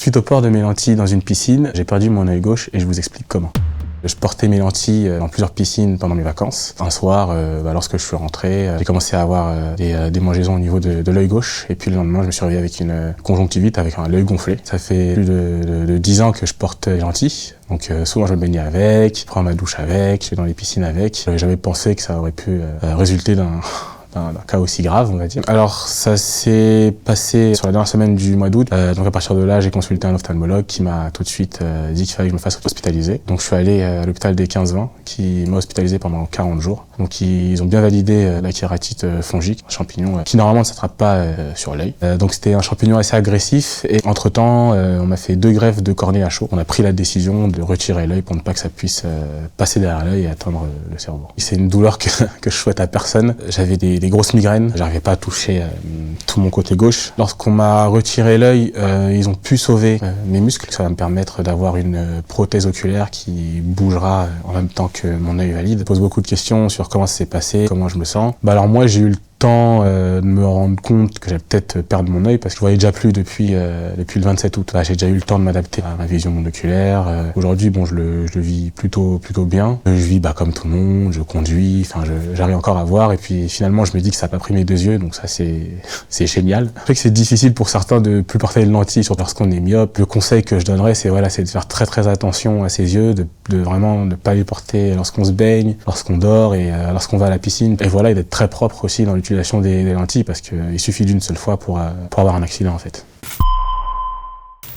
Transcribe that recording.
Suite au port de mes lentilles dans une piscine, j'ai perdu mon œil gauche et je vous explique comment. Je portais mes lentilles dans plusieurs piscines pendant mes vacances. Un soir, lorsque je suis rentré, j'ai commencé à avoir des démangeaisons au niveau de l'œil gauche. Et puis le lendemain, je me suis réveillé avec une conjonctivite, avec l'œil gonflé. Ça fait plus de 10 ans que je porte les lentilles. Donc souvent je me baignais avec, je prends ma douche avec, je vais dans les piscines avec. J'avais jamais pensé que ça aurait pu résulter d'un cas aussi grave, on va dire. Alors ça s'est passé sur la dernière semaine du mois d'août. Donc à partir de là, j'ai consulté un ophtalmologue qui m'a tout de suite dit qu'il fallait que je me fasse hospitaliser. Donc je suis allé à l'hôpital des 15-20 qui m'a hospitalisé pendant 40 jours. Donc ils ont bien validé la kératite fongique, un champignon qui normalement ne s'attrape pas sur l'œil. Donc c'était un champignon assez agressif et entre-temps, on m'a fait 2 greffes de cornée à chaud. On a pris la décision de retirer l'œil pour ne pas que ça puisse passer derrière l'œil et atteindre le cerveau. C'est une douleur que je souhaite à personne. J'avais des grosses migraines, j'arrivais pas à toucher tout mon côté gauche. Lorsqu'on m'a retiré l'œil, ils ont pu sauver mes muscles. Ça va me permettre d'avoir une prothèse oculaire qui bougera en même temps que mon œil valide. Je pose beaucoup de questions sur comment ça s'est passé, comment je me sens. Alors moi j'ai eu le temps de me rendre compte que j'allais peut-être perdre mon œil parce que je voyais déjà plus depuis le 27 août. J'ai déjà eu le temps de m'adapter à ma vision monoculaire. Aujourd'hui, bon, je le vis plutôt bien. Je vis comme tout le monde, je conduis, j'arrive encore à voir et puis finalement je me dis que ça n'a pas pris mes 2 yeux, donc ça c'est génial. Je sais que c'est difficile pour certains de plus porter une lentille, surtout lorsqu'on est myope. Le conseil que je donnerais, c'est de faire très attention à ses yeux, de vraiment ne pas les porter lorsqu'on se baigne, lorsqu'on dort et lorsqu'on va à la piscine. Et et d'être très propre aussi dans l'utilisation des lentilles parce qu'il suffit d'une seule fois pour avoir un accident en fait.